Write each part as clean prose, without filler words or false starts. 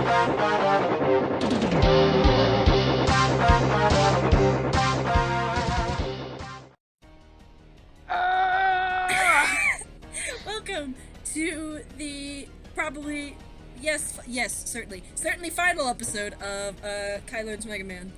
Welcome to the certainly final episode of Kai Learns Megaman.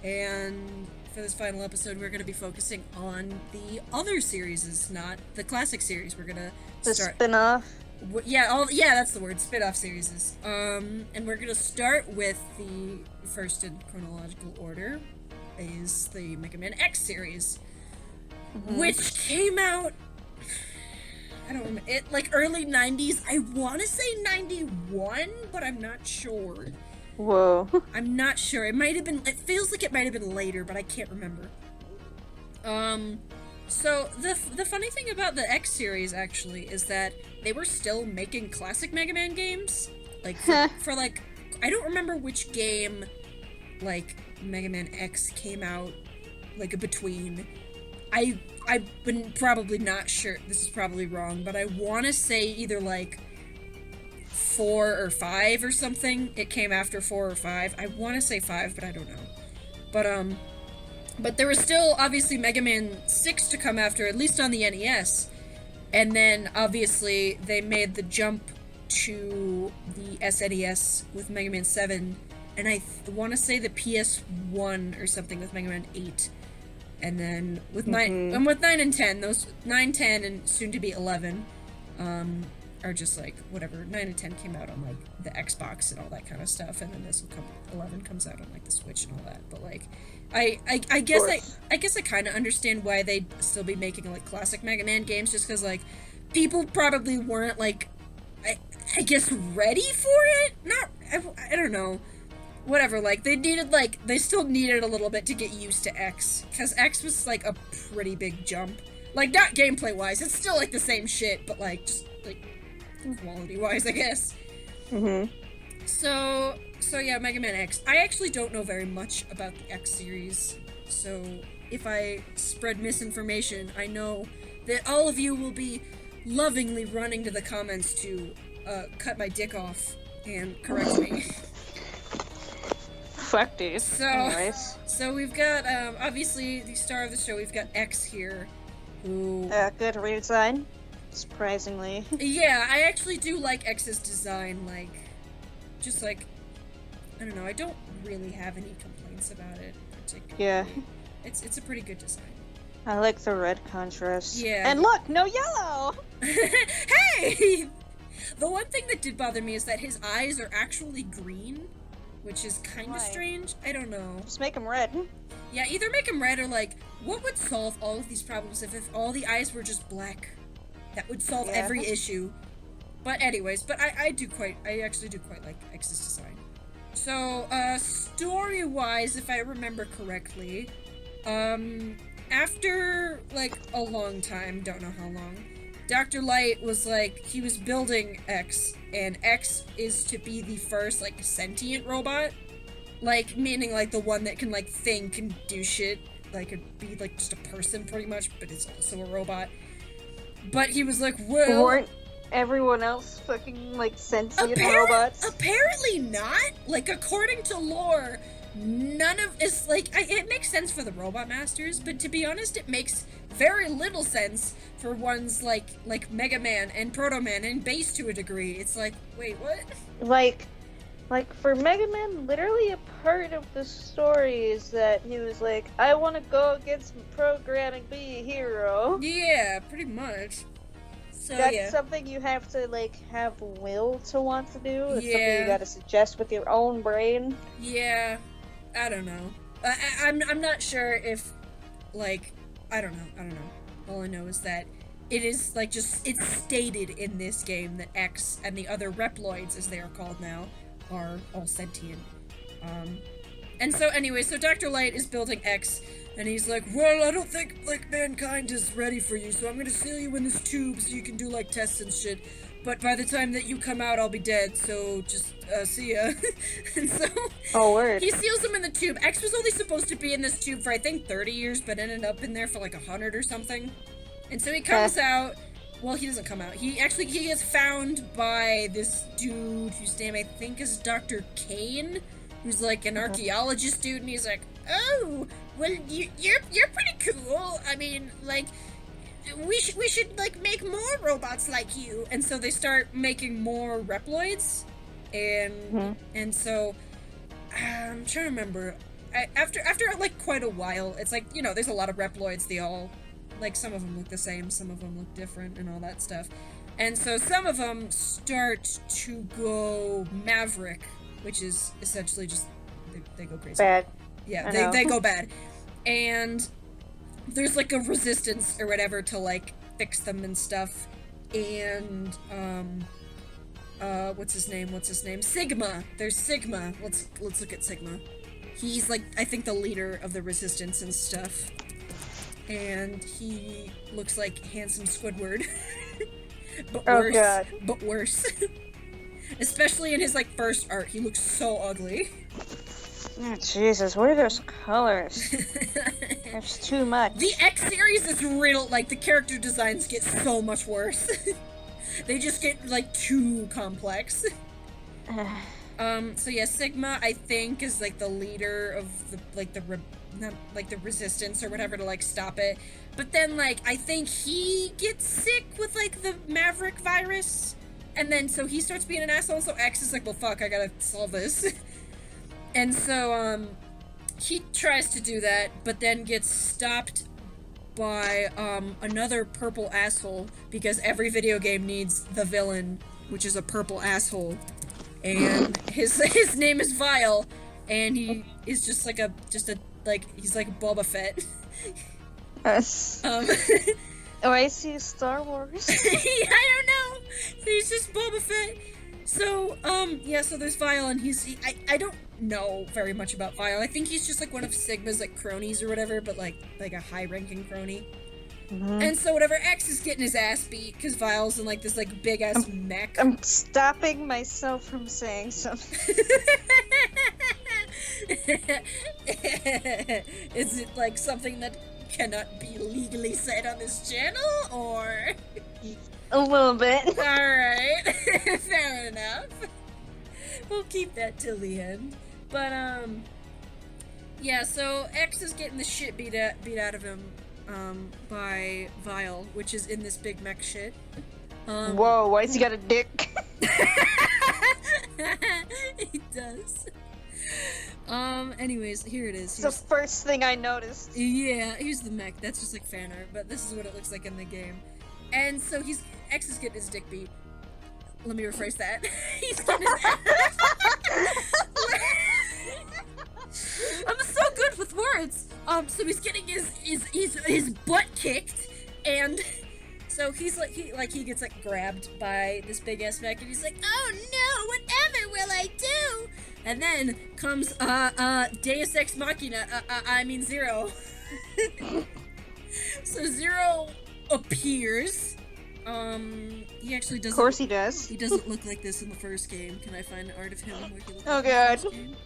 And for this final episode, we're going to be focusing on the other series, not the classic series. We're going to start... The spin-off? That's the word, spin-off series. And we're going to start with the first in chronological order, is the Mega Man X series, which came out... I don't remember, early 90s. I want to say 91, but I'm not sure. Whoa. I'm not sure. It feels like it might have been later, but I can't remember. So the funny thing about the X series, actually, is that they were still making classic Mega Man games. For I don't remember which game, Mega Man X came out, between. I've been probably not sure, this is probably wrong, but I want to say either 4 or 5 or something. It came after 4 or 5. I want to say 5, but I don't know. But there was still obviously Mega Man 6 to come after, at least on the NES. And then obviously they made the jump to the SNES with Mega Man 7, and I want to say the PS1 or something with Mega Man 8. And then with 9 and 10, those 9, 10, and soon to be 11, are just whatever. 9 and 10 came out on the Xbox and all that kind of stuff, and then 11 comes out on the Switch and all that. But I guess I kind of understand why they'd still be making classic Mega Man games, just because people probably weren't I guess ready for it. I don't know. Whatever, they needed, they still needed a little bit to get used to X, because X was, a pretty big jump. Not gameplay-wise, it's still, the same shit, but, just, quality-wise, I guess. So yeah, Mega Man X. I actually don't know very much about the X series, so if I spread misinformation, I know that all of you will be lovingly running to the comments to, cut my dick off and correct me. Fuck these. So we've got, obviously, the star of the show, we've got X here, who... good redesign, surprisingly. Yeah, I actually do like X's design, I don't know, I don't really have any complaints about it, particularly. Yeah. It's a pretty good design. I like the red contrast. Yeah. And look, no yellow! Hey! The one thing that did bother me is that his eyes are actually green, which is kind of strange. I don't know. Just make them red. Yeah, either make them red or, what would solve all of these problems if all the eyes were just black? That would solve every issue. But anyways, I actually do quite like X's design. So, story-wise, if I remember correctly, after, a long time, don't know how long, Dr. Light was he was building X, and X is to be the first, sentient robot. Meaning, the one that can, think and do shit. It'd be, just a person, pretty much, but it's also a robot. But he was well... Weren't everyone else fucking, sentient robots? Apparently not! According to lore, none of... It's, it makes sense for the Robot Masters, but to be honest, it makes very little sense for ones like Mega Man and Proto Man and Base to a degree. It's wait, what? For Mega Man, literally a part of the story is that he was I want to go against some programming, be a hero. Yeah, pretty much. So, That's something you have to, have will to want to do. It's something you gotta suggest with your own brain. Yeah, I don't know. I'm not sure if, I don't know. All I know is that it is, it's stated in this game that X and the other Reploids, as they are called now, are all sentient. And so anyway, so Dr. Light is building X, and he's well, I don't think, mankind is ready for you, so I'm gonna seal you in this tube so you can do, tests and shit. But by the time that you come out, I'll be dead, so just, see ya. And so... Oh, word. He seals him in the tube. X was only supposed to be in this tube for, I think, 30 years, but ended up in there for, 100 or something. And so he comes out well, he doesn't come out. He gets found by this dude whose name I think is Dr. Kane, who's like an archaeologist dude, and he's like, oh, well, you're pretty cool. I mean, like, we should like make more robots like you. And so they start making more Reploids, and so I'm trying to remember. After like quite a while, it's like, you know, there's a lot of Reploids. They all, like, some of them look the same, some of them look different, and all that stuff. And so some of them start to go Maverick, which is essentially just they go crazy. Bad. Yeah, they go bad. And there's like a resistance or whatever to like fix them and stuff. And what's his name? Sigma. There's Sigma. Let's look at Sigma. He's like, I think, the leader of the resistance and stuff. And he looks like handsome Squidward. But worse. Oh god. But worse. Especially in his like first art, he looks so ugly. Oh, Jesus, what are those colors? There's too much. The X series is real, like, the character designs get so much worse. They just get, like, too complex. So yeah, Sigma, I think, is, like, the leader of the, like, the resistance or whatever to, like, stop it. But then, like, I think he gets sick with, like, the Maverick virus. And then, so he starts being an asshole, so X is like, well, fuck, I gotta solve this. And so, he tries to do that, but then gets stopped by, another purple asshole, because every video game needs the villain, which is a purple asshole. And his name is Vile, and he is just like he's like Boba Fett. Oh, I see Star Wars. I don't know. He's just Boba Fett. So, yeah, so there's Vile, and I don't know very much about Vile. I think he's just, like, one of Sigma's, like, cronies or whatever, but, like a high-ranking crony. Mm-hmm. And so whatever, X is getting his ass beat, because Vile's in, like, this, like, big-ass mech. I'm stopping myself from saying something. Is it, like, something that cannot be legally said on this channel, or...? A little bit. Alright. Fair enough. We'll keep that till the end. But, yeah, so X is getting the shit beat out of him, by Vile, which is in this big mech shit. Whoa, why has he got a dick? He does. Anyways, here it is. It's the first thing I noticed. Yeah, here's the mech. That's just like fan art, but this is what it looks like in the game. And so X is getting his dick beat. Let me rephrase that. He's getting his I'm so good with words. So he's getting his butt kicked, and so he gets like grabbed by this big ass mech, and he's like, oh no, whatever will I do? And then comes Deus Ex Machina. I mean Zero. So Zero appears. He actually doesn't. Of course he does. He doesn't look like this in the first game. Can I find art of him where he looks Oh like god. in the first game?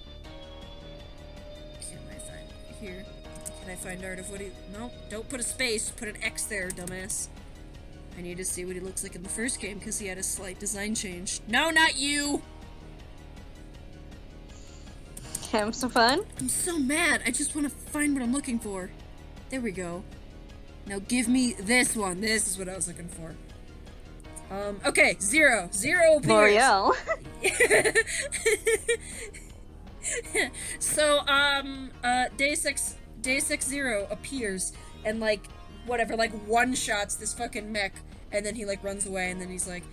Can I find here? Can I find art of what he? No, don't put a space. Put an X there, dumbass. I need to see what he looks like in the first game because he had a slight design change. No, not you. Have some fun. I'm so mad. I just want to find what I'm looking for. There we go. Now give me this one. This is what I was looking for. Okay, Zero appears. L'Oreal. So, Deus Ex Zero appears and, like, whatever, like, one-shots this fucking mech, and then he, like, runs away, and then he's like,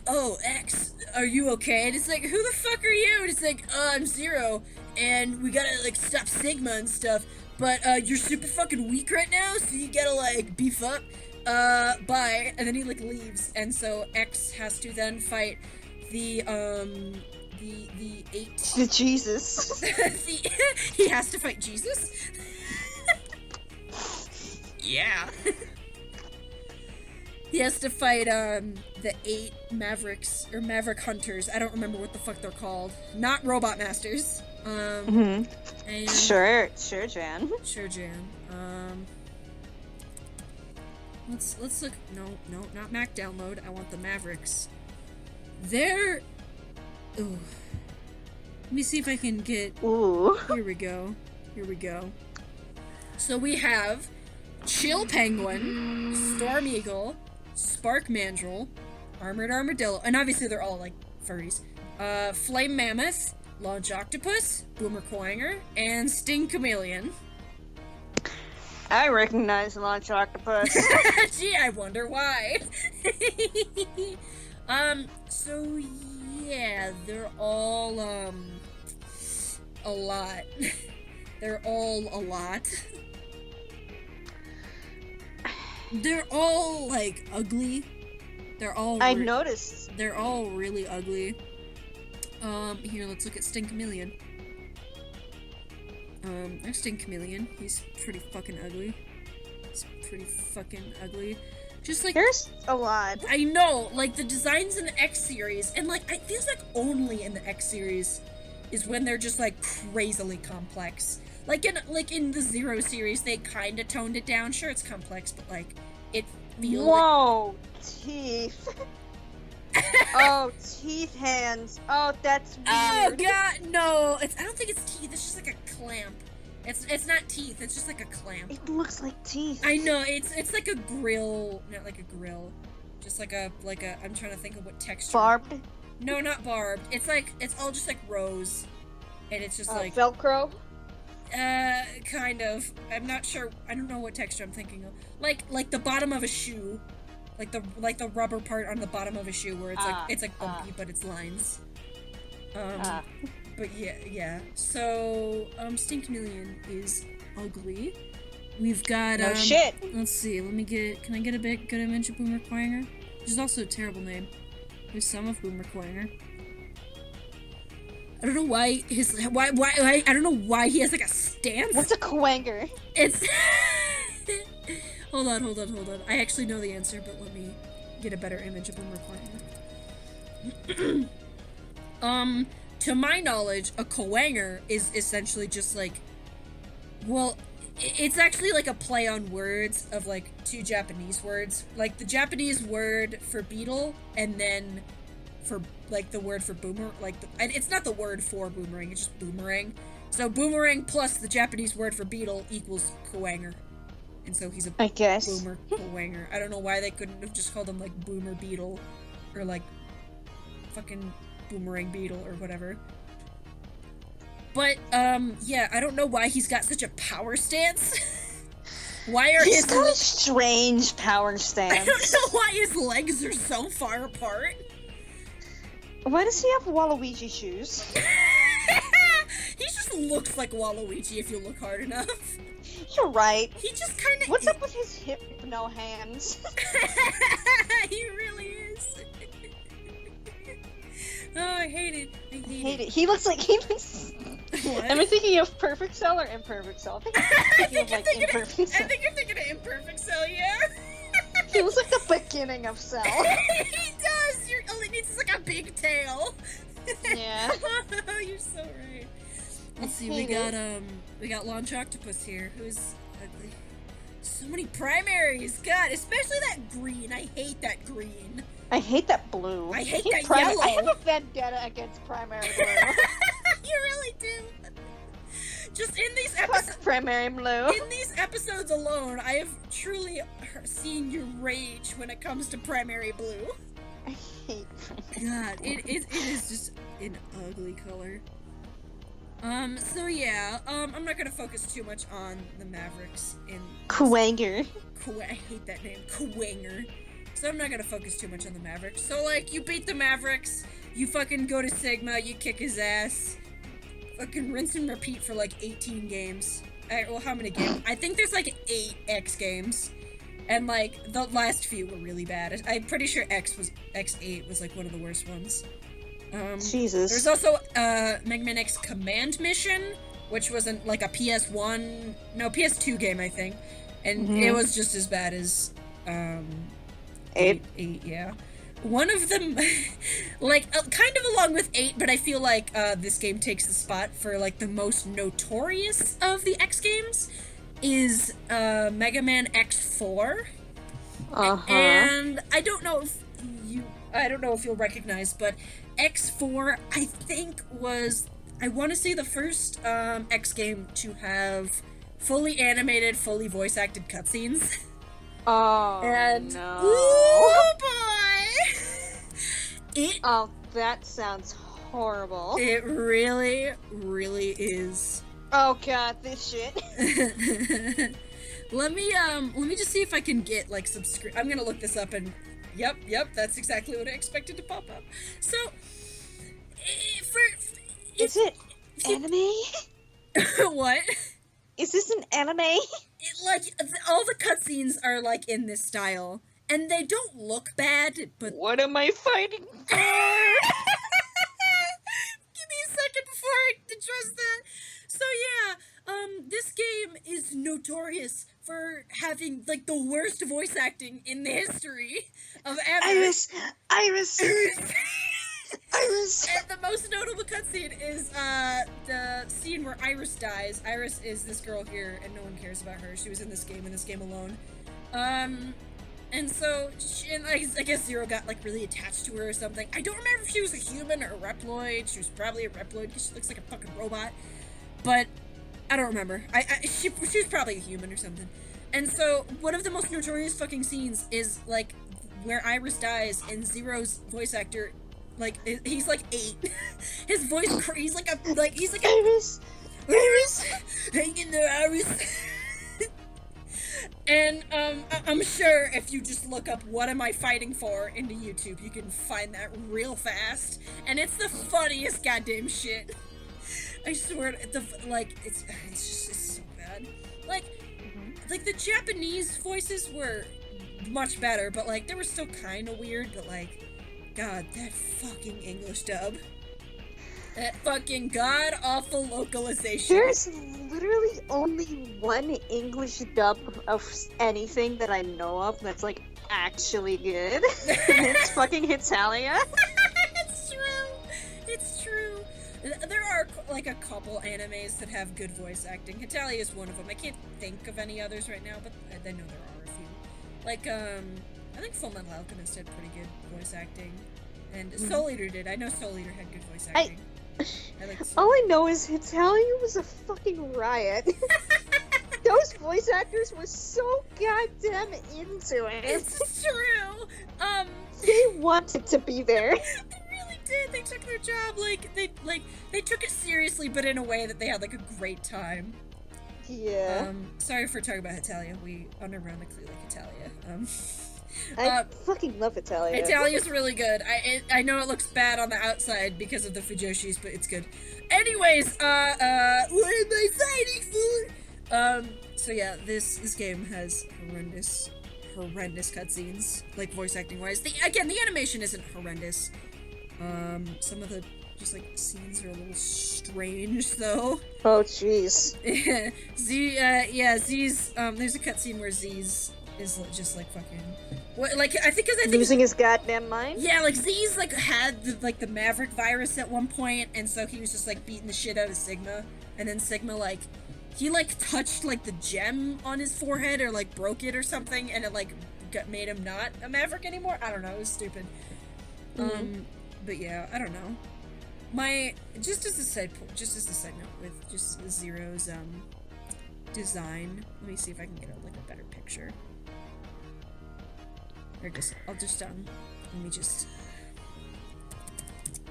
oh, X, are you okay? And it's like, who the fuck are you? And it's like, I'm Zero, and we gotta, like, stop Sigma and stuff, but, you're super fucking weak right now, so you gotta, like, beef up. Bye. And then he, like, leaves, and so X has to then fight the 8... The Jesus. He has to fight Jesus? Yeah. He has to fight, the 8 Mavericks, or Maverick Hunters. I don't remember what the fuck they're called. Not Robot Masters. And... Sure, Jan. Sure, Jan. let's look. No, not Mac download. I want the Mavericks. They're. Ooh. Let me see if I can get. Ooh. Here we go. So we have Chill Penguin, Storm Eagle, Spark Mandrill, Armored Armadillo, and obviously they're all like furries. Flame Mammoth, Launch Octopus, Boomer Quanger, and Sting Chameleon. I recognize Launch Octopus. Gee, I wonder why. So yeah, they're all a lot. They're all a lot. They're all like ugly. They're all I noticed. They're all really ugly. Here, let's look at Sting Chameleon. There's Sting Chameleon. He's pretty fucking ugly. Just like There's a lot. I know, like the designs in the X series, and like it feels like only in the X series is when they're just like crazily complex. Like in the Zero series, they kind of toned it down. Sure, it's complex, but like it feels. Whoa, teeth. Oh, teeth hands. Oh, that's weird. Oh god, no! I don't think it's teeth. It's just like a clamp. It's not teeth. It's just like a clamp. It looks like teeth. I know. It's like a grill, not like a grill. Just like a. I'm trying to think of what texture. Barbed. No, not barbed. It's all just like rows, and it's just like Velcro. Kind of. I'm not sure. I don't know what texture I'm thinking of. Like the bottom of a shoe, like the rubber part on the bottom of a shoe where it's like bumpy, but it's lines. But yeah. So Sting Chameleon is ugly. We've got No shit. Let's see. Can I get a good image of Boomer Quanger? Which is also a terrible name. There's some of Boomer Quanger. I don't know why I don't know why he has like a stance. What's a quanger? It's Hold on. I actually know the answer, but let me get a better image of Boomer Quanger. To my knowledge, a quanger is essentially just like, well, it's actually like a play on words of like two Japanese words. Like the Japanese word for beetle and then for like the word for boomer, and it's not the word for boomerang, it's just boomerang. So boomerang plus the Japanese word for beetle equals quanger. And so he's a boomer quanger. I don't know why they couldn't have just called him like boomer beetle or like fucking boomerang beetle or whatever. But yeah, I don't know why he's got such a power stance. He's got a strange power stance. I don't know why his legs are so far apart. Why does he have Waluigi shoes? He just looks like Waluigi if you look hard enough. You're right. He just kind of. What's up with his hypno hands? He really is. Oh, I hate it. I hate it. He looks like he was. What? Am I thinking of Perfect Cell or Imperfect Cell? I think I'm thinking of Imperfect Cell. I think you're thinking of Imperfect Cell, yeah. He looks like the beginning of Cell. He does. All he needs is like a big tail. Yeah. You're so right. Let's see. We got Launch Octopus here, who's ugly. So many primaries. God, especially that green. I hate that green. I hate that blue. I hate that yellow. I have a vendetta against primary blue. You really do. Just in these episodes, primary blue. In these episodes alone, I have truly seen you rage when it comes to primary blue. I hate God, it is just an ugly color. So yeah, I'm not gonna focus too much on the Mavericks in Quanger. I hate that name, Quanger. So I'm not gonna focus too much on the Mavericks. So like, you beat the Mavericks, you fucking go to Sigma, you kick his ass, fucking rinse and repeat for like 18 games. Well, how many games? I think there's like 8 X games, and like the last few were really bad. I'm pretty sure X8 was like one of the worst ones. Jesus. There's also Megaman X Command Mission, which wasn't like a PS2 game, I think, and it was just as bad as 8, yeah. One of them, like, kind of along with 8, but I feel like this game takes the spot for like the most notorious of the X games, is Megaman X4. And I don't know if you'll recognize, but X4, I think I want to say the first X game to have fully animated, fully voice acted cutscenes. Oh, and no. Oh boy! Oh, that sounds horrible. It really, really is. Oh god, this shit. Let me just see if I can get like some I'm gonna look this up and yep, that's exactly what I expected to pop up. So, is it anime? What? Is this an anime? All the cutscenes are like in this style, and they don't look bad, but what am I fighting for? Give me a second before I address that. So yeah, this game is notorious for having like the worst voice acting in the history of ever. Iris. And the most notable cutscene is the scene where Iris dies. Iris is this girl here, and no one cares about her. She was in this game alone. And so, I guess Zero got like really attached to her or something. I don't remember if she was a human or a Reploid. She was probably a Reploid because she looks like a fucking robot. But I don't remember. She was probably a human or something. And so, one of the most notorious fucking scenes is like where Iris dies, and Zero's voice actor, like, he's like 8. His voice, he's like Iris, hang in there, Iris. And I'm sure if you just look up "What Am I Fighting For" into YouTube, you can find that real fast, and it's the funniest goddamn shit. I swear, it's so bad. Like the Japanese voices were much better, but like they were still kind of weird. But like, God, that fucking English dub, that fucking god awful localization. There's literally only one English dub of anything that I know of that's like actually good. It's fucking Hitalia. It's true. There are like a couple animes that have good voice acting. Hitalia is one of them. I can't think of any others right now, but I know there are a few. Like, I think Fullmetal Alchemist had pretty good voice acting. And Soul Eater did. I know Soul Eater had good voice acting. All I know is Hitalia was a fucking riot. Those voice actors were so goddamn into it. It's true. They wanted to be there. They really did. They took their job they took it seriously, but in a way that they had like a great time. Yeah. Sorry for talking about Hitalia. We unironically like Hitalia. I fucking love Hitalia. Hitalia's really good. I know it looks bad on the outside because of the Fujoshis, but it's good. Anyways, what am I fighting for? So yeah, this game has horrendous cutscenes, like voice acting wise. The animation isn't horrendous. Some of the just like scenes are a little strange though. Oh jeez. Z's there's a cutscene where Z's is just like fucking I think losing his goddamn mind. Yeah, like Z's like had the Maverick virus at one point, and so he was just like beating the shit out of Sigma, and then Sigma he touched like the gem on his forehead or like broke it or something, and it like made him not a Maverick anymore. I don't know, it was stupid. But yeah, I don't know. Just as a side note with just Zero's design, let me see if I can get a better picture. Or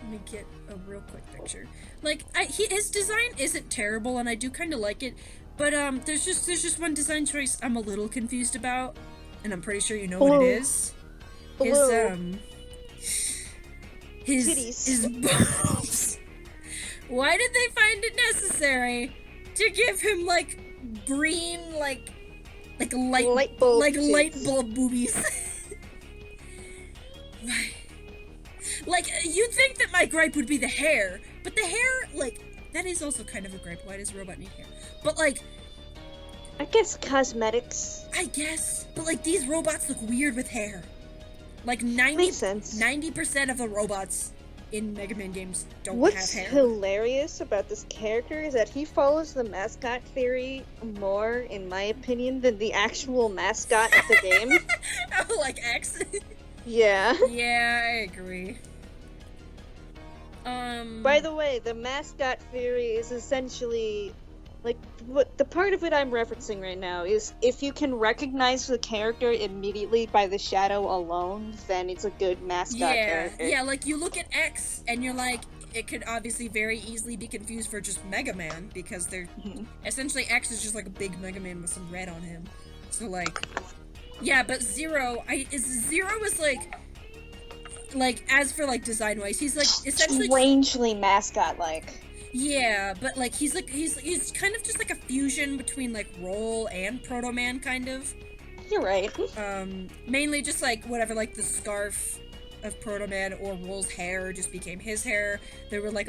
let me get a real quick picture. Like, his design isn't terrible, and I do kind of like it, but there's just one design choice I'm a little confused about, and I'm pretty sure you know what it is. His boobs. Why did they find it necessary to give him like green light bulb boobies? Why? Like, you'd think that my gripe would be the hair, but the hair, like, that is also kind of a gripe. Why does a robot need hair? But like, I guess cosmetics. I guess, but like these robots look weird with hair. Like Makes sense. 90% of the robots in Mega Man games don't What's have hair. hilarious about this character is that he follows the mascot theory more, in my opinion, than the actual mascot of the game. Oh, like X? Yeah. Yeah, I agree. By the way, the mascot theory is essentially, like, what the part of it I'm referencing right now is if you can recognize the character immediately by the shadow alone, then it's a good mascot character. Yeah, like you look at X and you're like, it could obviously very easily be confused for just Mega Man because they're essentially X is just like a big Mega Man with some red on him. So like, yeah, but Zero is like as for like design wise, he's like essentially strangely mascot-like. Yeah, but like he's kind of just like a fusion between like Roll and Proto Man kind of. You're right. Mainly just like whatever, like the scarf of Proto Man or Roll's hair just became his hair. There was like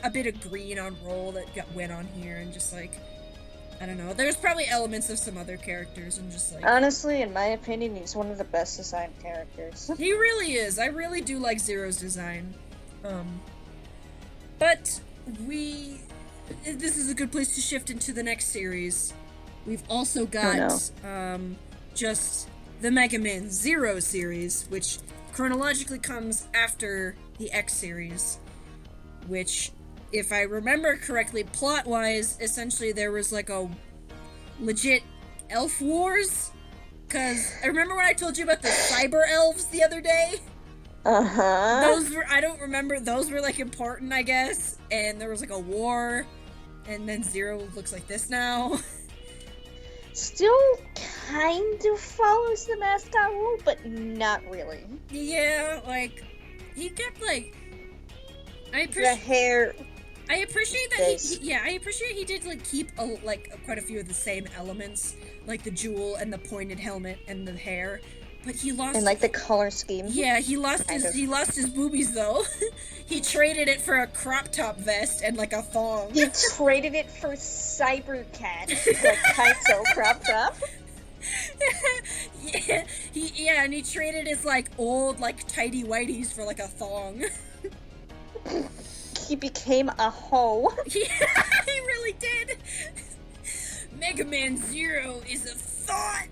a bit of green on Roll that went on here, and just like I don't know. There's probably elements of some other characters, and just like honestly, in my opinion, he's one of the best designed characters. He really is. I really do like Zero's design. But this is a good place to shift into the next series. We've also got just the Mega Man Zero series, which chronologically comes after the X series, which, if I remember correctly, plot-wise, essentially there was like a legit elf wars, because I remember when I told you about the cyber elves the other day? Those were, I don't remember, those were like important, I guess, and there was like a war, and then Zero looks like this now. Still kind of follows the mascot rule, but not really. Yeah, like, he kept like, the hair. I appreciate that I appreciate he did like keep quite a few of the same elements, like the jewel and the pointed helmet and the hair. But he lost, and like the color scheme. Yeah, he lost his boobies though. He traded it for a crop top vest and like a thong. He traded it for Cyber Cat, like Kaito crop top. Yeah, and he traded his like old like tidy whities for like a thong. He became a hoe. Yeah, he really did. Mega Man Zero is a thought.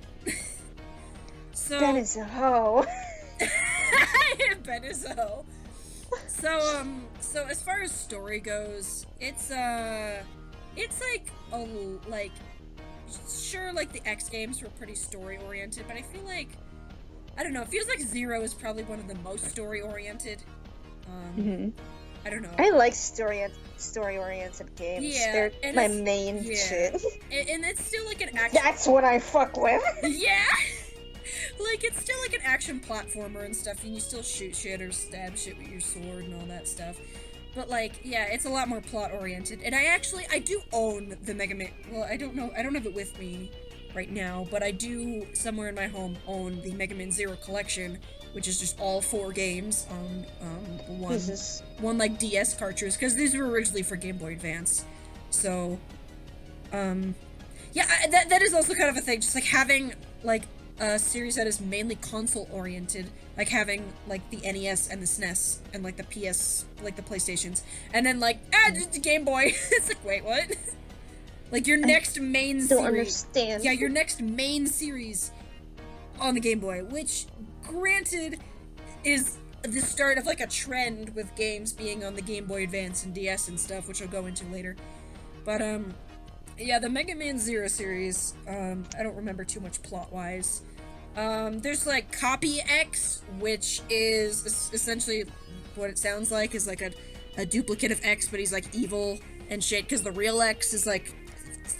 So Ben is a hoe. Ben is a hoe. So as far as story goes, it's like sure, like the X games were pretty story oriented, but I feel like I don't know. It feels like Zero is probably one of the most story oriented. I don't know. I like story-oriented games. Yeah, they're my main shit. And it's still like an action. That's what I fuck with. Yeah. Like, it's still like an action platformer and stuff, and you still shoot shit or stab shit with your sword and all that stuff. But, like, yeah, it's a lot more plot-oriented. And I do own the Mega Man. Well, I don't have it with me right now, but I do, somewhere in my home, own the Mega Man Zero collection, which is just all 4 games on one like DS cartridge, because these were originally for Game Boy Advance. So, yeah, that is also kind of a thing, just like having like a series that is mainly console oriented, like having like the NES and the SNES and like the PS, like the PlayStations, and then like the Game Boy. It's like, wait, what? Like your next main series. Understand. Yeah, your next main series on the Game Boy, which granted is the start of like a trend with games being on the Game Boy Advance and DS and stuff, which I'll go into later. But yeah, the Mega Man Zero series, I don't remember too much plot-wise. There's like Copy X, which is essentially what it sounds like, is like a duplicate of X, but he's like evil and shit, because the real X is like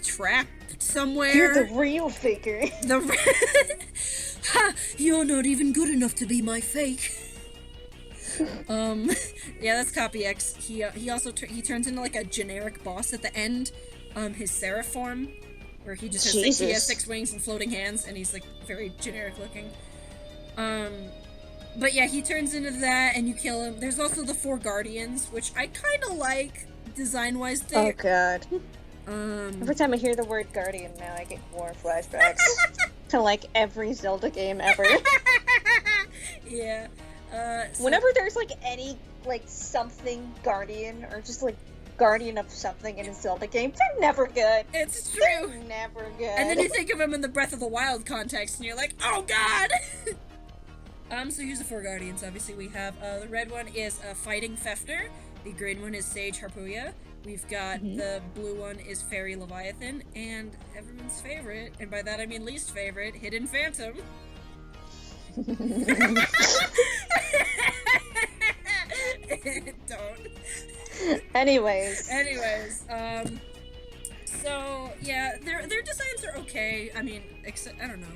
trapped somewhere. You're the real faker. Ha! You're not even good enough to be my fake. Yeah, that's Copy X. He also he turns into like a generic boss at the end. His Seraph form, where he just has he has 6 wings and floating hands, and he's like very generic looking. But yeah, he turns into that, and you kill him. There's also the 4 Guardians, which I kind of like design-wise. Oh god. Every time I hear the word Guardian now, I get more flashbacks to like every Zelda game ever. Yeah. Whenever there's like any like something guardian or just like guardian of something in a Zelda game, they're never good. It's true. They're never good. And then you think of him in the Breath of the Wild context, and you're like, oh god! So here's the 4 Guardians. Obviously, we have, the red one is Fighting Fefner, the green one is Sage Harpuya, we've got the blue one is Fairy Leviathan, and everyone's favorite, and by that I mean least favorite, Hidden Phantom. Don't. Anyways, so yeah, their designs are okay. I mean, I don't know.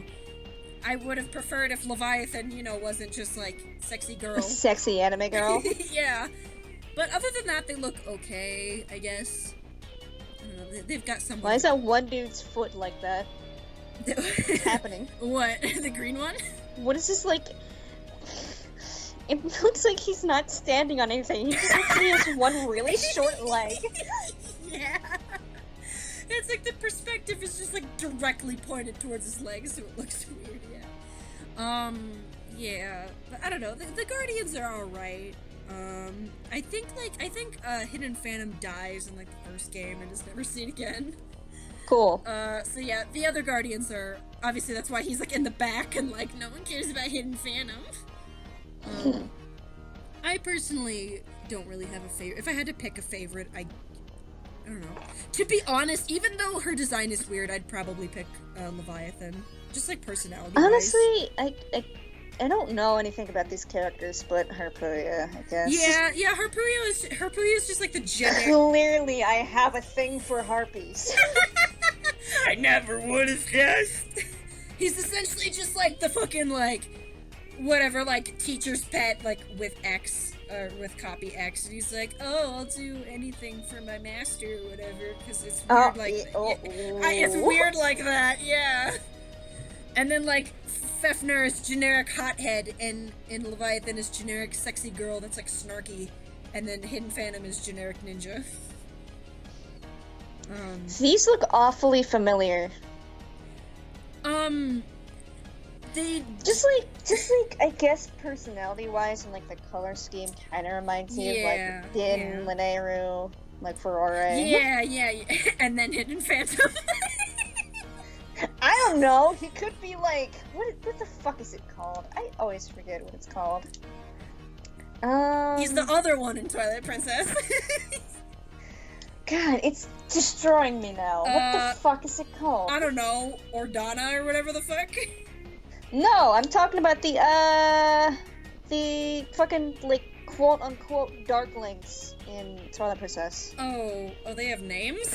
I would have preferred if Leviathan, wasn't just like sexy girl. Sexy anime girl. Yeah. But other than that, they look okay, I guess. I don't know, they've got some... Why is that one dude's foot like that? What's happening? What? The green one? What is this, like... It looks like he's not standing on anything. He just looks like he has one really short leg. Yeah. It's like the perspective is just, like, directly pointed towards his legs, so it looks weird, yeah. Yeah. But I don't know. The Guardians are alright. I think Hidden Phantom dies in, like, the first game and is never seen again. Cool. So yeah, the other Guardians are... Obviously, that's why he's, like, in the back and, like, no one cares about Hidden Phantom. I personally don't really have a favorite. If I had to pick a favorite, I don't know. To be honest, even though her design is weird, I'd probably pick Leviathan. Just, like, personality-wise. Honestly, I don't know anything about these characters, but Harpuya, I guess. Yeah, Harpuya is just like the generic... Clearly, I have a thing for harpies. I never would have guessed. He's essentially just like the fucking, like, whatever, like, teacher's pet, like, with X, or with copy X, and he's like, oh, I'll do anything for my master, or whatever, because it's weird it's weird like that, yeah. And then, like, Fefner is generic hothead, and Leviathan is generic sexy girl that's, like, snarky, and then Hidden Phantom is generic ninja. These look awfully familiar. They... Just like, I guess personality-wise and, like, the color scheme kinda reminds me of, like, Din, Lineru, like, Furore. Yeah. And then Hidden Phantom. I don't know. He could be like, what the fuck is it called? I always forget what it's called. He's the other one in Twilight Princess. God, it's destroying me now. What the fuck is it called? I don't know. Ordana or whatever the fuck? No, I'm talking about the fucking, like, quote-unquote Darklings in Twilight Princess. Oh, they have names?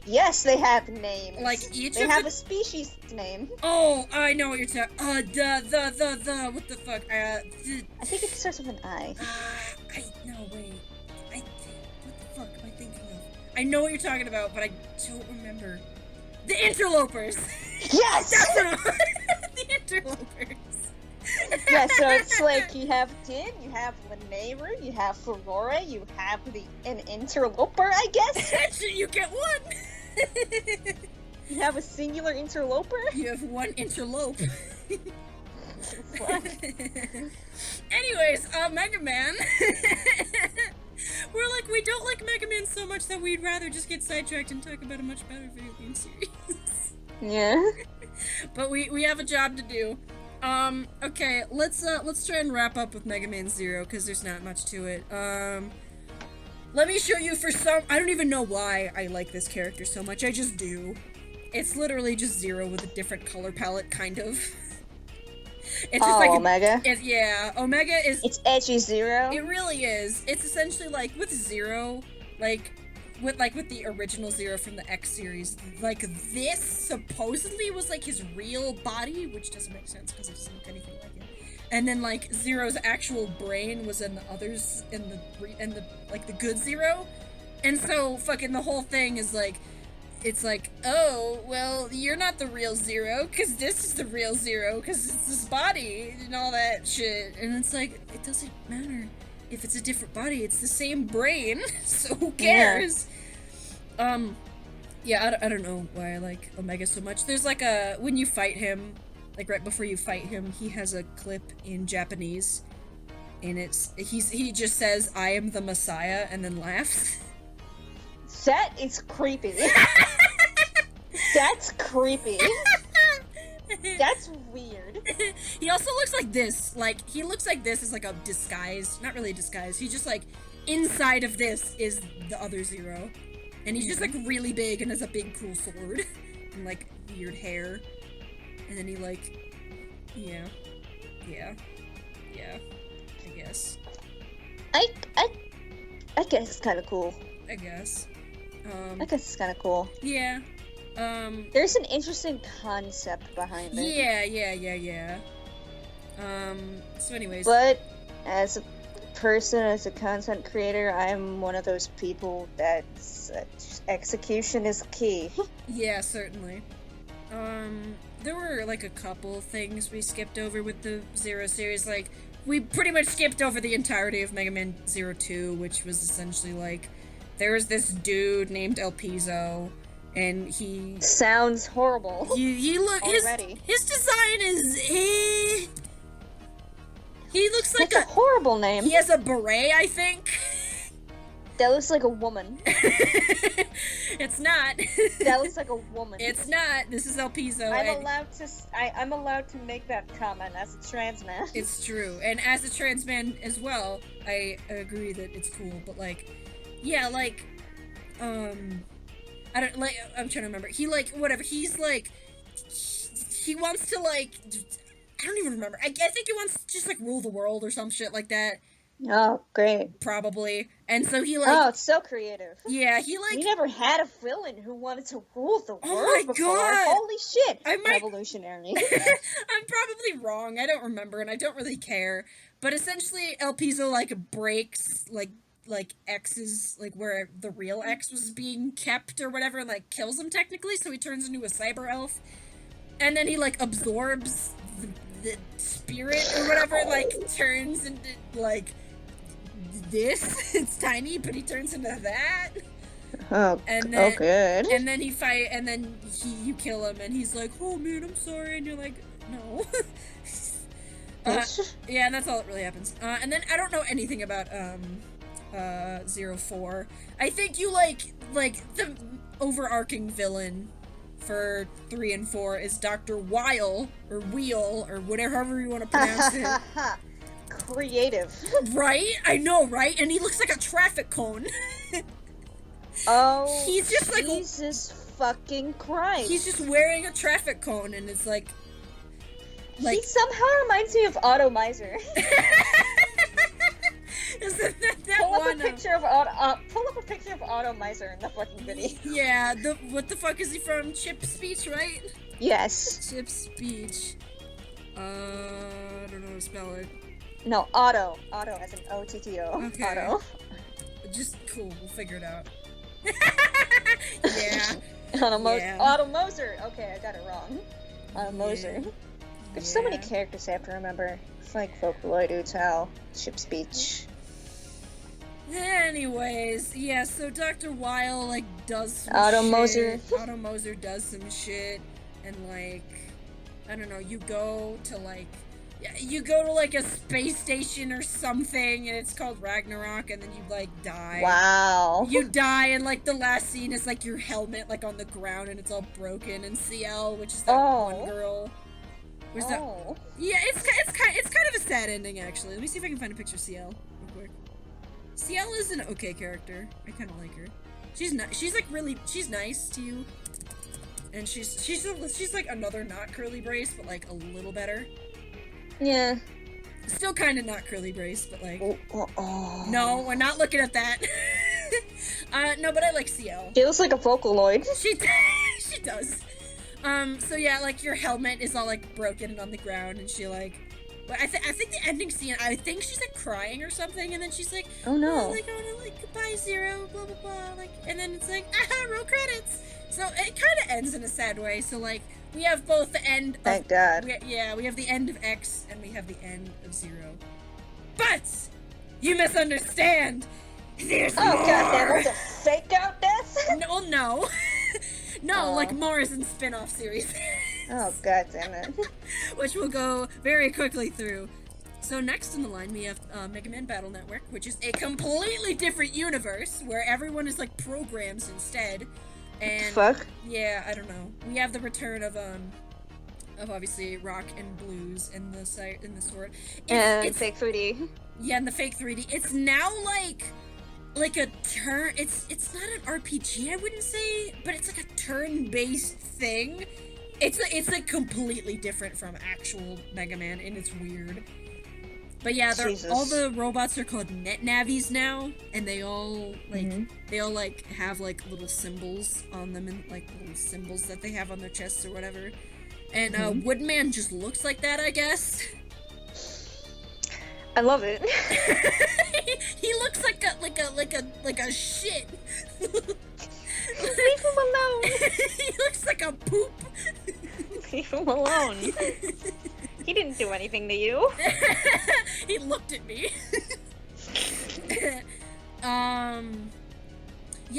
Yes, they have names. Like each they of have a species name. Oh, I know what you're talking. What the fuck? I think it starts with an I. No, wait. What the fuck am I thinking of? I know what you're talking about, but I don't remember. The Interlopers. Yes. That's what I'm... The Interlopers. Yeah, so it's like you have Din, you have Lineru, you have Furore, you have an interloper, I guess? You get one! You have a singular interloper? You have one interlope. What? Anyways, Megaman. We're like, we don't like Megaman so much that we'd rather just get sidetracked and talk about a much better video game series. Yeah. But we have a job to do. Okay, let's try and wrap up with Mega Man Zero, because there's not much to it. Let me show you I don't even know why I like this character so much, I just do. It's literally just Zero with a different color palette, kind of. It's just like Omega? Yeah, Omega is... It's edgy Zero? It really is. It's essentially like, with Zero, with the original Zero from the X series, like, this supposedly was, like, his real body, which doesn't make sense, because it doesn't look anything like it. And then, like, Zero's actual brain was in the others, in the good Zero. And so, fucking the whole thing is, like, it's like, oh, well, you're not the real Zero, because this is the real Zero, because it's this body, and all that shit. And it's like, it doesn't matter. If it's a different body, it's the same brain, so who cares? Yeah, I don't know why I like Omega so much. There's like when you fight him, like right before you fight him, he has a clip in Japanese, and he just says, "I am the Messiah," and then laughs. That is creepy. That's creepy. That's weird. He also looks like this. Like, he looks like this is like a disguise. Not really a disguise. He just like, inside of this is the other Zero. And he's just like really big and has a big cool sword. And like weird hair. And then he like, yeah, I guess. I guess it's kind of cool. I guess. I guess it's kind of cool. Yeah. There's an interesting concept behind it. Yeah. So anyways. But as a person, as a content creator, I'm one of those people that execution is key. Yeah, certainly. There were like a couple things we skipped over with the Zero series. Like, we pretty much skipped over the entirety of Mega Man 02, which was essentially like, there was this dude named El Piso, and he sounds horrible. He look already. His design is he looks like a horrible name. He has a beret, I think. That looks like a woman. It's not. That looks like a woman. It's not. This is El Piso. I'm allowed to make that comment as a trans man. It's true, and as a trans man as well, I agree that it's cool. But like, yeah, like, I don't like. I'm trying to remember. He like whatever. He's like, he wants to like. I don't even remember. I think he wants to just like rule the world or some shit like that. Oh, great. Probably. And so he like. Oh, it's so creative. Yeah, he like. We never had a villain who wanted to rule the world my before. God. Holy shit! Revolutionary. I'm probably wrong. I don't remember, and I don't really care. But essentially, El Piso like breaks like X's, like where the real X was being kept or whatever, and like kills him technically, so he turns into a cyber elf. And then he like absorbs the spirit or whatever, like turns into like this. It's tiny, but he turns into that. Oh, and then, good. And then you kill him, and he's like, "Oh man, I'm sorry," and you're like, "No." Yeah, and that's all that really happens. And then I don't know anything about 04. I think you like the overarching villain for 3 and 4 is Dr. Weil or Wheel or whatever, however you want to pronounce it. Creative. Right? I know, right? And he looks like a traffic cone. Oh, he's just like Jesus fucking Christ. He's just wearing a traffic cone, and it's like he somehow reminds me of Otto Miser. Isn't that pull one? Up a picture of Otto Miser in the fucking video. Yeah, what the fuck is he from? Chip Speech, right? Yes. Chip Speech. I don't know how to spell it. No, Otto. Otto as in O-T-T-O. Okay. Otto. Just cool, we'll figure it out. Yeah. Otto Moser. Okay, I got it wrong. Otto Moser. There's so many characters I have to remember. It's like Vocaloid, Utao, Chip Speech. Anyways, yeah, so Dr. Weil, like, does some Otto shit. Moser. Otto Moser does some shit, and, like, I don't know, you go to, like, a space station or something, and it's called Ragnarok, and then you, like, die. Wow. You die, and, like, the last scene is, like, your helmet, like, on the ground, and it's all broken, and CL, which is that one girl. Yeah, it's kind of a sad ending, actually. Let me see if I can find a picture of CL real quick. CL is an okay character. I kind of like her. She's nice to you, and she's like another not curly brace, but like a little better. Yeah. Still kind of not curly brace, but like. No, we're not looking at that. No, but I like CL. She looks like a Vocaloid. She does. So yeah, like, your helmet is all, like, broken and on the ground, and she, like, but I think the ending scene, I think she's, like, crying or something, and then she's like, oh no, like, oh no, like, goodbye, Zero, blah, blah, blah, like, and then it's like, aha, roll credits! So it kind of ends in a sad way, so, like, we have both the end of... Thank God. We have the end of X, and we have the end of Zero. But! You misunderstand! There's more! Oh god, that was a fake out death? No. No, like Morrison spin-off series. Oh god damn it. Which we'll go very quickly through. So next in the line, we have Mega Man Battle Network, which is a completely different universe where everyone is like programs instead. And Fuck. yeah, I don't know. We have the return of obviously Rock and Blues in the sword. And fake 3D. Yeah, and the fake 3D. It's now like a turn. It's not an RPG, I wouldn't say, but it's like a turn-based thing. It's like completely different from actual Mega Man, and it's weird. But yeah, all the robots are called net navies now, and they all like have like little symbols on them, and like little symbols that they have on their chests or whatever. And Woodman just looks like that, I guess. I love it. He looks like a shit. Leave him alone. He looks like a poop. Leave him alone. He didn't do anything to you. He looked at me. Yeah,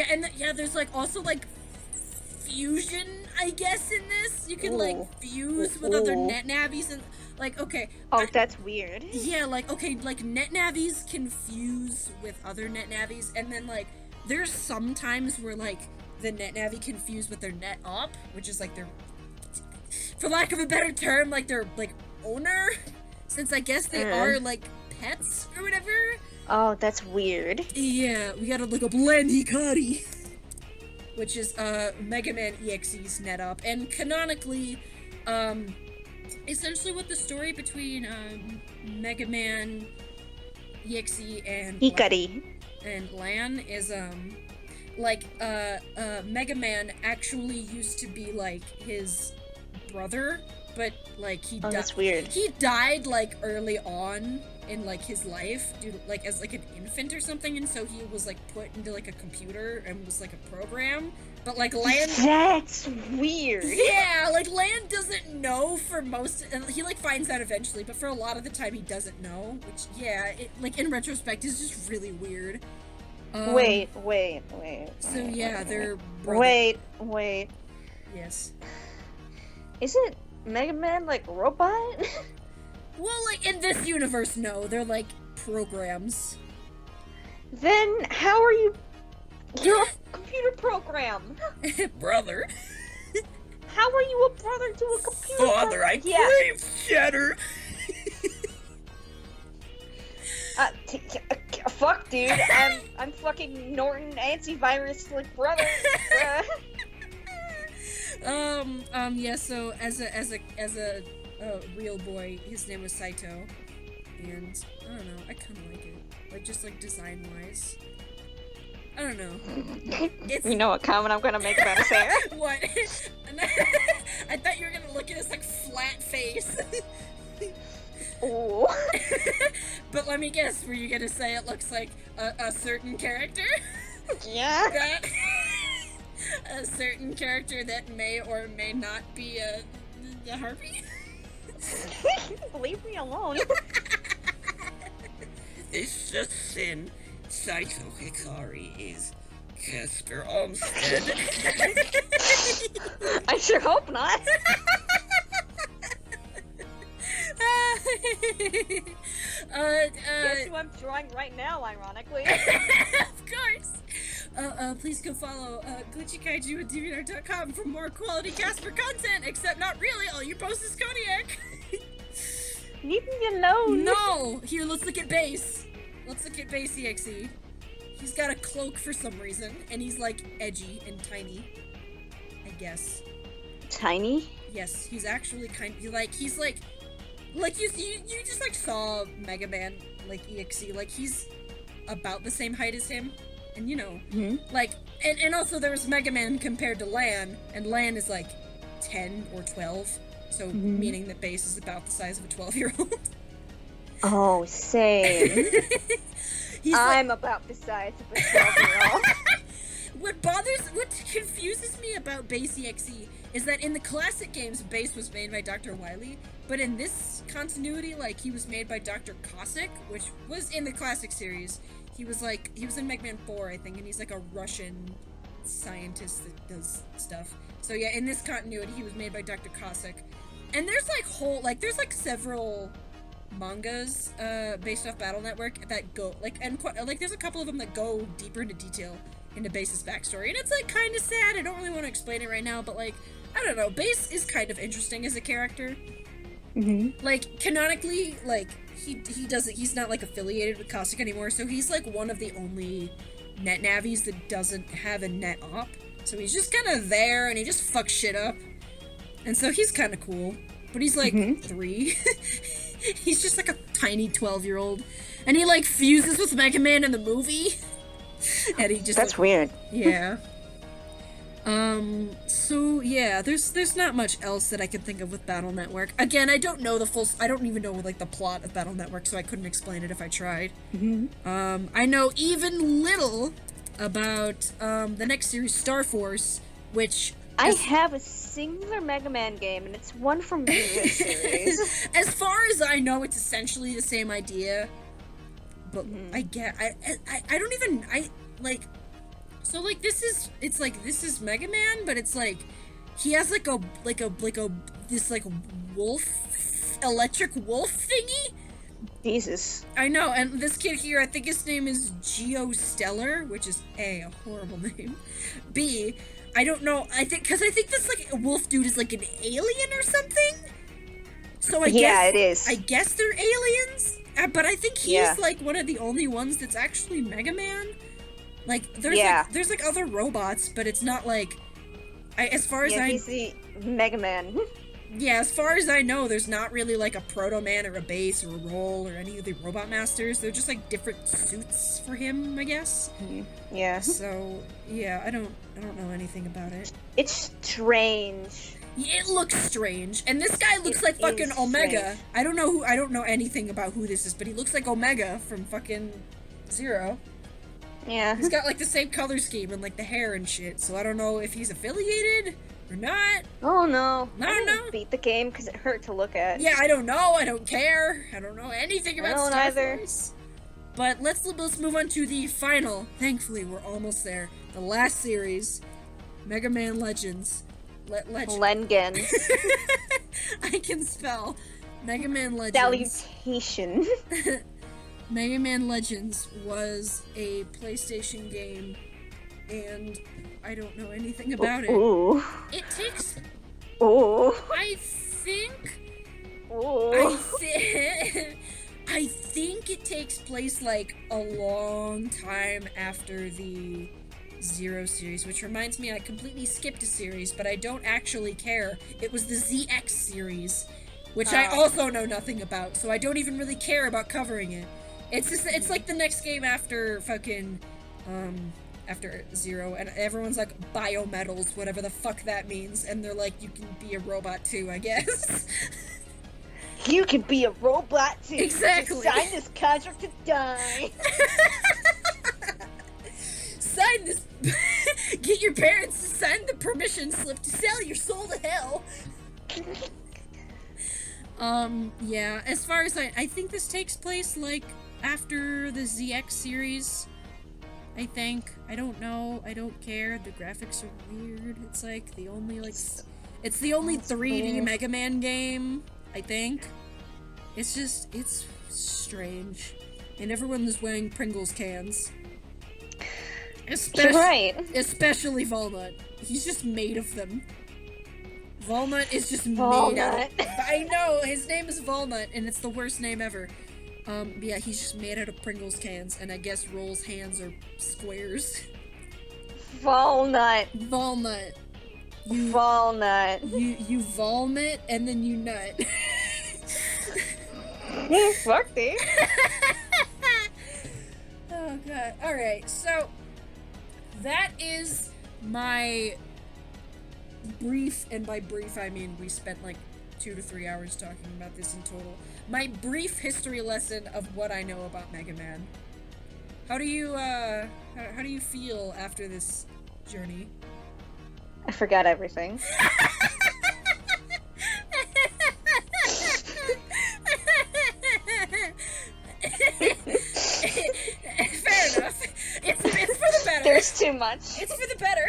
and there's like also like fusion, I guess, in this. You can like fuse with other net navies and like that's weird. Yeah, like net navies can fuse with other net navies, and then like there's some times where like the net navi can fuse with their net op, which is like their, for lack of a better term, like their like owner, since I guess they are like pets or whatever. Oh, that's weird. Yeah, we gotta look up Landikari, which is Mega Man EXE's net op, and canonically, essentially what the story between Mega Man EXE and Hikari and Lan is Mega Man actually used to be like his brother, but like he died. That's weird. He died like early on in like his life, due to, like as like an infant or something, and so he was like put into like a computer and was like a program. But like Lan, that's weird. Yeah, like Lan doesn't know for most, and he like finds out eventually, but for a lot of the time he doesn't know. Which it like in retrospect is just really weird. Wait. So yeah, they're Wait. Yes. Isn't Mega Man like a robot? Well, like in this universe, no, they're like programs. Then how are you? You're a computer program. Brother. How are you a brother to a computer? Father, I crave cheddar. Fuck, dude. I'm fucking Norton antivirus like brother. Yeah. So as a real boy, his name was Saito, and I don't know. I kind of like it. Like just like design wise. I don't know. You know what comment I'm gonna make about his hair? What? I thought you were gonna look at his like flat face. Ooh. But let me guess, were you gonna say it looks like a certain character? Yeah. A certain character that may or may not be a harpy? Leave me alone. It's just sin. Saito Hikari is Casper Olmstead. I sure hope not. Guess who I'm drawing right now, ironically. Of course. Please go follow glitchykaiju at DeviantArt.com for more quality Casper content, except not really, all you post is Kodiak. Leave me alone. No! Here, let's look at Base. Let's look at Base EXE. He's got a cloak for some reason, and he's like edgy and tiny, I guess. Tiny? Yes, he's actually he's like you just like saw Mega Man like EXE, like he's about the same height as him, and you know, like and also there was Mega Man compared to Lan, and Lan is like 10 or 12, so meaning that Base is about the size of a 12-year-old. Oh, same. I'm about the size of a 12-year-old. What confuses me about Base EXE is that in the classic games, Base was made by Dr. Wily, but in this continuity, like, he was made by Dr. Cossack, which was in the classic series. He was in Mega Man 4, I think, and he's like a Russian scientist that does stuff. So yeah, in this continuity, he was made by Dr. Cossack. And there's like there's like several mangas based off Battle Network that go like there's a couple of them that go deeper into detail into Base's backstory, and it's like kind of sad. I don't really want to explain it right now, but like I don't know, Base is kind of interesting as a character. Like canonically, like he's not like affiliated with Caustic anymore, so he's like one of the only net navies that doesn't have a net op. So he's just kind of there, and he just fucks shit up, and so he's kind of cool. But he's like 3. He's just like a tiny 12-year-old, and he like fuses with Megaman in the movie. And he just That's weird. Yeah. So yeah, there's not much else that I can think of with Battle Network. Again, I don't know I don't even know like the plot of Battle Network, so I couldn't explain it if I tried. I know even little about the next series, Star Force, which I have a singular Mega Man game, and it's one from the series. As far as I know, it's essentially the same idea. But I don't even so like this is Mega Man, but it's like he has like a this like electric wolf thingy. Jesus. I know, and this kid here, I think his name is Geostellar, which is A, horrible name. B, I don't know, I think this like wolf dude is like an alien or something. So I guess it is. I guess they're aliens. But I think he's like one of the only ones that's actually Mega Man. Like there's like other robots, but it's not like he's the Mega Man. Yeah, as far as I know, there's not really like a Proto Man or a Base or a Roll or any of the Robot Masters. They're just like different suits for him, I guess. Yeah. So yeah, I don't know anything about it. It's strange. It looks strange, and this guy looks like fucking Omega. Strange. I don't know anything about who this is, but he looks like Omega from fucking Zero. Yeah. He's got like the same color scheme and like the hair and shit, so I don't know if he's affiliated or not. Oh no. I don't know. Beat the game because it hurt to look at. Yeah, I don't know. I don't care. I don't know anything about Star Force. But let's move on to the final. Thankfully, we're almost there. The last series, Mega Man Legends. Lengen. I can spell. Mega Man Legends. Salutation. Mega Man Legends was a PlayStation game, and I don't know anything about it. Ooh. It takes... Ooh. I think... Ooh. I think it takes place, like, a long time after the Zero series, which reminds me I completely skipped a series, but I don't actually care. It was the ZX series, which I also know nothing about, so I don't even really care about covering it. It's like the next game after fucking, after Zero, and everyone's like, biometals, whatever the fuck that means, and they're like, you can be a robot too, I guess. You can be a robot too. Exactly. Just sign this contract to die. Sign this. Get your parents to sign the permission slip to sell your soul to hell. Yeah, as far as I think this takes place, like, after the ZX series, I think. I don't know, I don't care, the graphics are weird, it's like the only, like, it's the only 3D Mega Man game, I think. It's just, it's strange. And everyone is wearing Pringles cans. Especially Volnut. He's just made of them. Volnut is just made out of... I know, his name is Volnut, and it's the worst name ever. But yeah, he's just made out of Pringles cans, and I guess Roll's hands are squares. Volnut. Volnut. You volnut, and then you nut. Fuck me. Oh god. Alright, so... that is my brief, and by brief I mean we spent like 2 to 3 hours talking about this in total. My brief history lesson of what I know about Mega Man. How do you feel after this journey? I forgot everything. Fair enough. It's for the better. There's too much. It's for the better.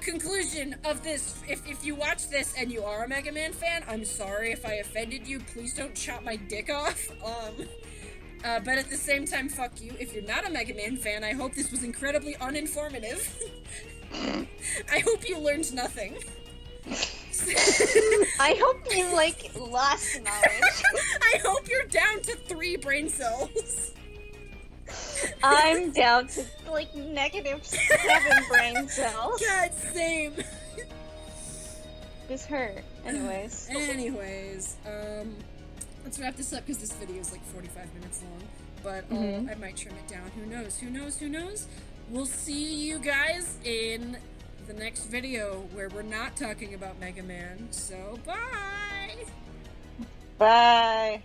Conclusion of this. If you watch this and you are a Mega Man fan, I'm sorry if I offended you. Please don't chop my dick off. But at the same time, fuck you. If you're not a Mega Man fan, I hope this was incredibly uninformative. I hope you learned nothing. I hope you, lost knowledge. I hope you're down to 3 brain cells. I'm down to, -7 brain cells. God, same. This hurt. Anyways, let's wrap this up because this video is like 45 minutes long. But I might trim it down. Who knows? Who knows? Who knows? We'll see you guys in the next video where we're not talking about Mega Man. So, bye! bye.